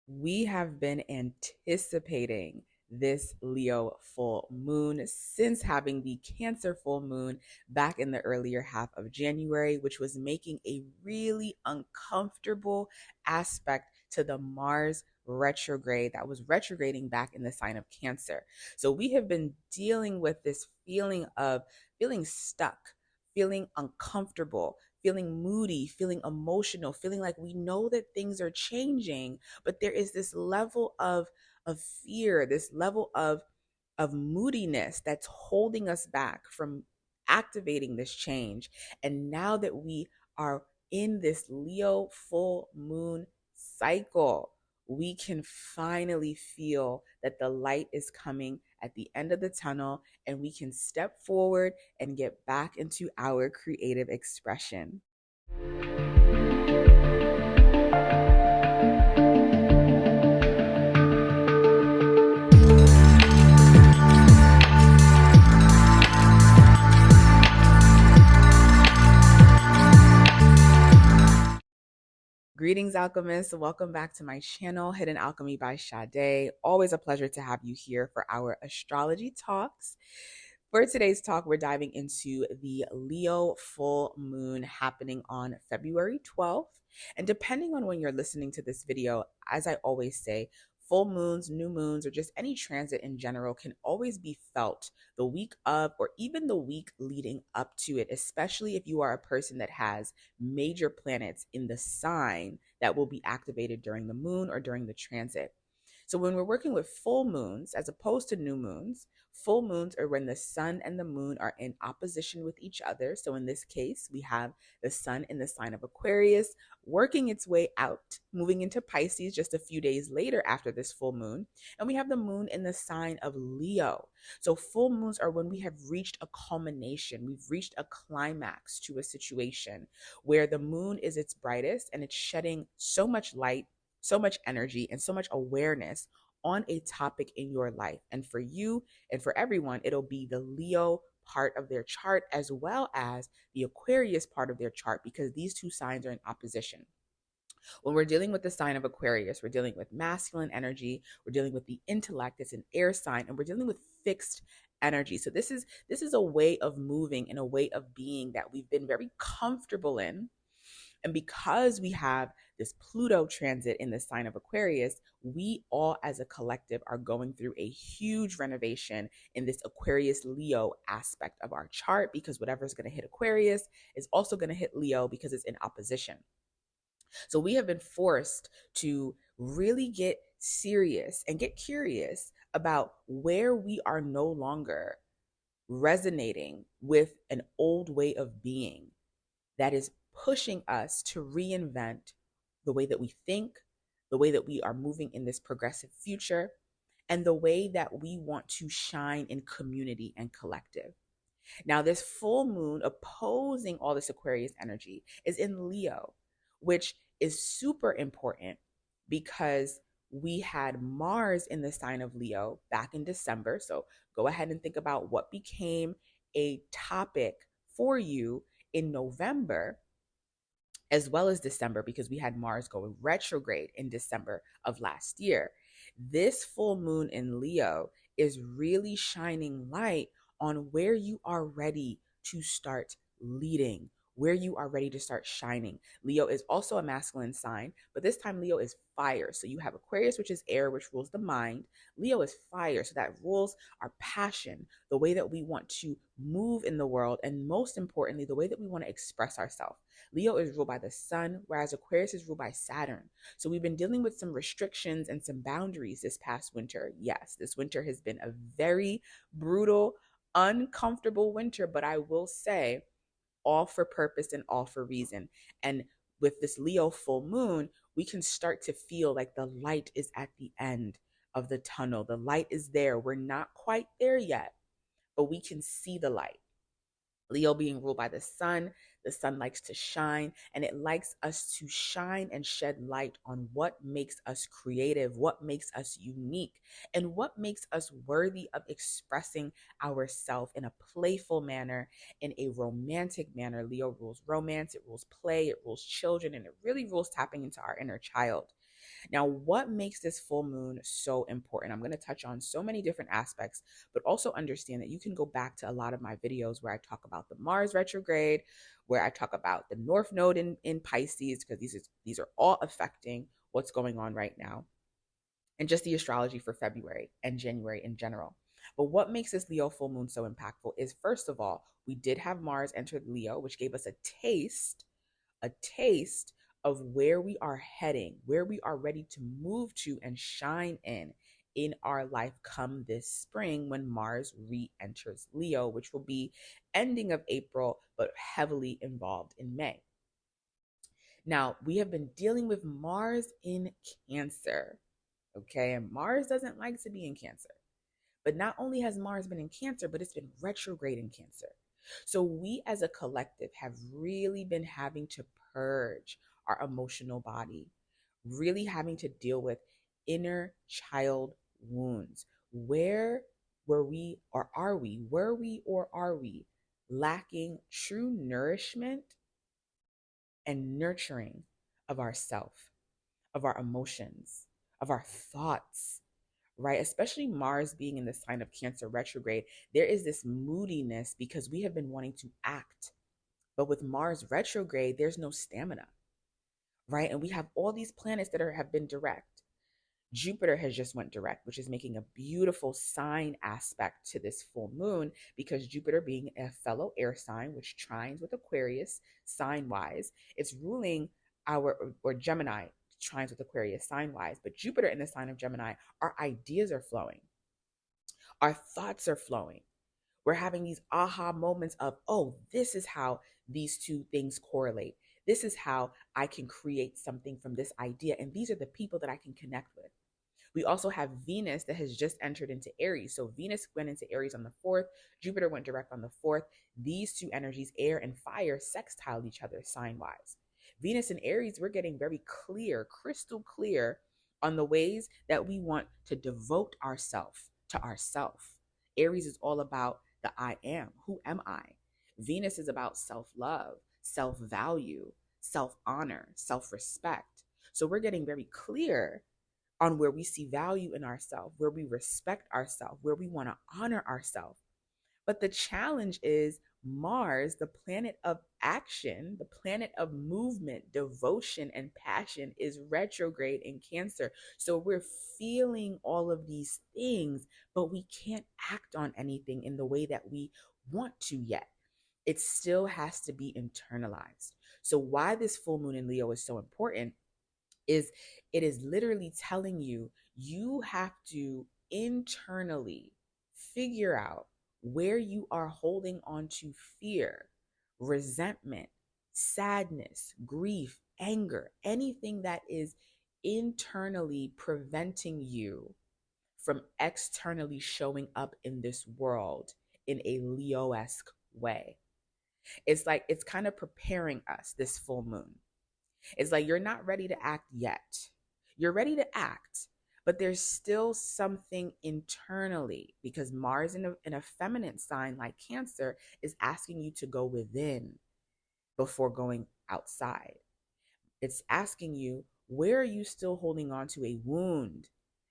We have been anticipating this Leo full moon since having the Cancer full moon back in the earlier half of January, which was making a really uncomfortable aspect to the Mars retrograde that was retrograding back in the sign of Cancer. So we have been dealing with this feeling of feeling stuck, feeling uncomfortable, feeling moody, feeling emotional, feeling like we know that things are changing, but there is this level of fear, this level of moodiness that's holding us back from activating this change. And now that we are in this Leo full moon cycle, we can finally feel that the light is coming at the end of the tunnel and we can step forward and get back into our creative expression. Greetings, alchemists. Welcome back to my channel, Hidden Alchemy by Sade. Always a pleasure to have you here for our astrology talks. For today's talk, we're diving into the Leo full moon happening on February 12th. And depending on when you're listening to this video, as I always say, full moons, new moons, or just any transit in general can always be felt the week of or even the week leading up to it, especially if you are a person that has major planets in the sign that will be activated during the moon or during the transit. So when we're working with full moons as opposed to new moons, full moons are when the sun and the moon are in opposition with each other. So in this case, we have the sun in the sign of Aquarius working its way out, moving into Pisces just a few days later after this full moon. And we have the moon in the sign of Leo. So full moons are when we have reached a culmination, we've reached a climax to a situation where the moon is its brightest and it's shedding so much light, so much energy, and so much awareness on a topic in your life. And for you and for everyone, it'll be the Leo part of their chart as well as the Aquarius part of their chart because these two signs are in opposition. When we're dealing with the sign of Aquarius, we're dealing with masculine energy, we're dealing with the intellect, it's an air sign, and we're dealing with fixed energy. So this is a way of moving and a way of being that we've been very comfortable in. And because we have this Pluto transit in the sign of Aquarius, we all as a collective are going through a huge renovation in this Aquarius Leo aspect of our chart because whatever's going to hit Aquarius is also going to hit Leo because it's in opposition. So we have been forced to really get serious and get curious about where we are no longer resonating with an old way of being that is pushing us to reinvent the way that we think, the way that we are moving in this progressive future, and the way that we want to shine in community and collective. Now, this full moon opposing all this Aquarius energy is in Leo, which is super important because we had Mars in the sign of Leo back in December. So go ahead and think about what became a topic for you in November as well as December because we had Mars going retrograde in December of last year. This full moon in Leo is really shining light on where you are ready to start leading, where you are ready to start shining. Leo is also a masculine sign, but this time Leo is fire. So you have Aquarius, which is air, which rules the mind. Leo is fire. So that rules our passion, the way that we want to move in the world, and most importantly, the way that we want to express ourselves. Leo is ruled by the sun, whereas Aquarius is ruled by Saturn. So we've been dealing with some restrictions and some boundaries this past winter. Yes, this winter has been a very brutal, uncomfortable winter, but I will say all for purpose and all for reason. And with this Leo full moon, we can start to feel like the light is at the end of the tunnel. The light is there. We're not quite there yet, but we can see the light. Leo being ruled by the sun likes to shine, and it likes us to shine and shed light on what makes us creative, what makes us unique, and what makes us worthy of expressing ourselves in a playful manner, in a romantic manner. Leo rules romance, it rules play, it rules children, and it really rules tapping into our inner child. Now, what makes this full moon so important? I'm going to touch on so many different aspects, but also understand that you can go back to a lot of my videos where I talk about the Mars retrograde, where I talk about the North Node in Pisces, because these are all affecting what's going on right now, and just the astrology for February and January in general. But what makes this Leo full moon so impactful is, first of all, we did have Mars enter Leo, which gave us a taste of where we are heading, where we are ready to move to and shine in our life come this spring when Mars re-enters Leo, which will be ending of April, but heavily involved in May. Now, we have been dealing with Mars in Cancer, okay? And Mars doesn't like to be in Cancer. But not only has Mars been in Cancer, but it's been retrograde in Cancer. So we as a collective have really been having to purge our emotional body, really having to deal with inner child wounds. Where were we or are we? Were we or are we lacking true nourishment and nurturing of ourself, of our emotions, of our thoughts, right? Especially Mars being in the sign of Cancer retrograde, there is this moodiness because we have been wanting to act. But with Mars retrograde, there's no stamina, right? And we have all these planets that have been direct. Jupiter has just went direct, which is making a beautiful sign aspect to this full moon because Jupiter being a fellow air sign, which trines with Aquarius sign wise, it's ruling or Gemini trines with Aquarius sign wise, but Jupiter in the sign of Gemini, our ideas are flowing. Our thoughts are flowing. We're having these aha moments of, oh, this is how these two things correlate. This is how I can create something from this idea. And these are the people that I can connect with. We also have Venus that has just entered into Aries. So Venus went into Aries on the 4th. Jupiter went direct on the 4th. These two energies, air and fire, sextile each other sign-wise. Venus and Aries, we're getting very clear, crystal clear on the ways that we want to devote ourselves to ourself. Aries is all about the I am. Who am I? Venus is about self-love, self-value, self-honor, self-respect. So we're getting very clear on where we see value in ourselves, where we respect ourselves, where we want to honor ourselves. But the challenge is Mars, the planet of action, the planet of movement, devotion, and passion, is retrograde in Cancer. So we're feeling all of these things, but we can't act on anything in the way that we want to yet. It still has to be internalized. So, why this full moon in Leo is so important is it is literally telling you you have to internally figure out where you are holding on to fear, resentment, sadness, grief, anger, anything that is internally preventing you from externally showing up in this world in a Leo-esque way. It's like it's kind of preparing us, this full moon. It's like you're not ready to act yet. You're ready to act, but there's still something internally because Mars in a feminine sign like Cancer is asking you to go within before going outside. It's asking you, where are you still holding on to a wound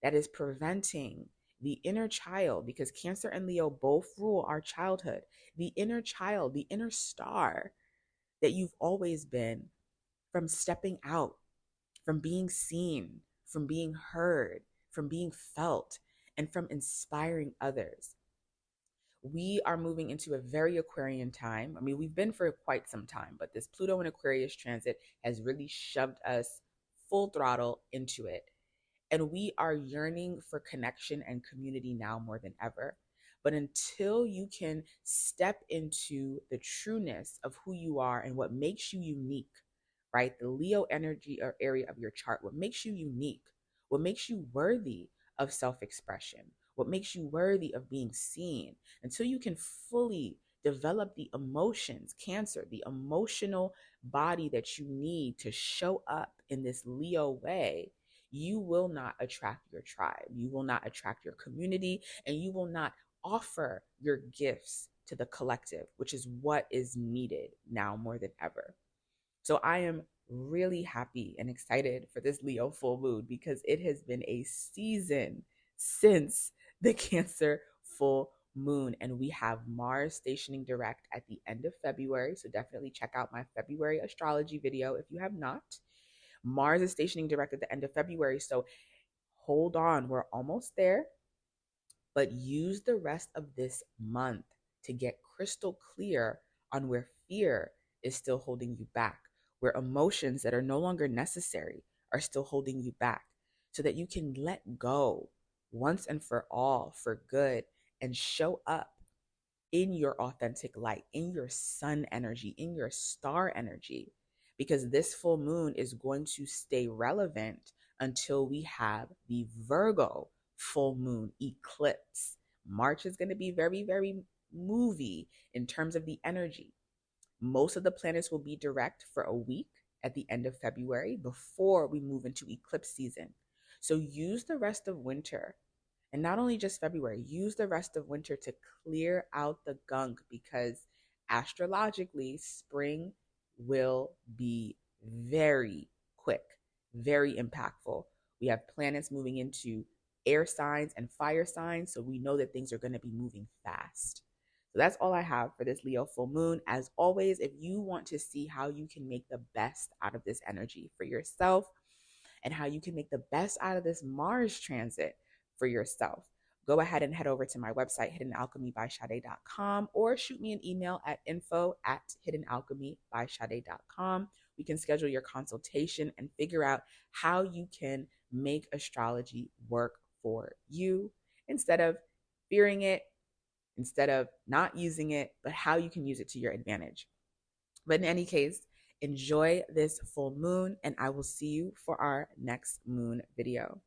that is preventing the inner child? Because Cancer and Leo both rule our childhood. The inner child, the inner star that you've always been, from stepping out, from being seen, from being heard, from being felt, and from inspiring others. We are moving into a very Aquarian time. I mean, we've been for quite some time, but this Pluto and Aquarius transit has really shoved us full throttle into it. And we are yearning for connection and community now more than ever. But until you can step into the trueness of who you are and what makes you unique, right? The Leo energy or area of your chart, what makes you unique, what makes you worthy of self expression, what makes you worthy of being seen, until you can fully develop the emotions, Cancer, the emotional body that you need to show up in this Leo way, you will not attract your tribe. You will not attract your community, and you will not offer your gifts to the collective, which is what is needed now more than ever. So I am really happy and excited for this Leo full moon because it has been a season since the Cancer full moon. And we have Mars stationing direct at the end of February. So definitely check out my February astrology video if you have not. Mars is stationing direct at the end of February. So hold on, we're almost there, but use the rest of this month to get crystal clear on where fear is still holding you back, where emotions that are no longer necessary are still holding you back, so that you can let go once and for all for good and show up in your authentic light, in your sun energy, in your star energy, because this full moon is going to stay relevant until we have the Virgo full moon eclipse. March is going to be very, very movie in terms of the energy. Most of the planets will be direct for a week at the end of February before we move into eclipse season. So use the rest of winter, and not only just February, use the rest of winter to clear out the gunk, because astrologically, spring will be very quick, very impactful. We have planets moving into air signs and fire signs, so we know that things are going to be moving fast. So that's all I have for this Leo full moon. As always, if you want to see how you can make the best out of this energy for yourself and how you can make the best out of this Mars transit for yourself, go ahead and head over to my website, hiddenalchemybysade.com, or shoot me an email at info@hiddenalchemybysade.com. We can schedule your consultation and figure out how you can make astrology work for you instead of fearing it, instead of not using it, but how you can use it to your advantage. But in any case, enjoy this full moon, and I will see you for our next moon video.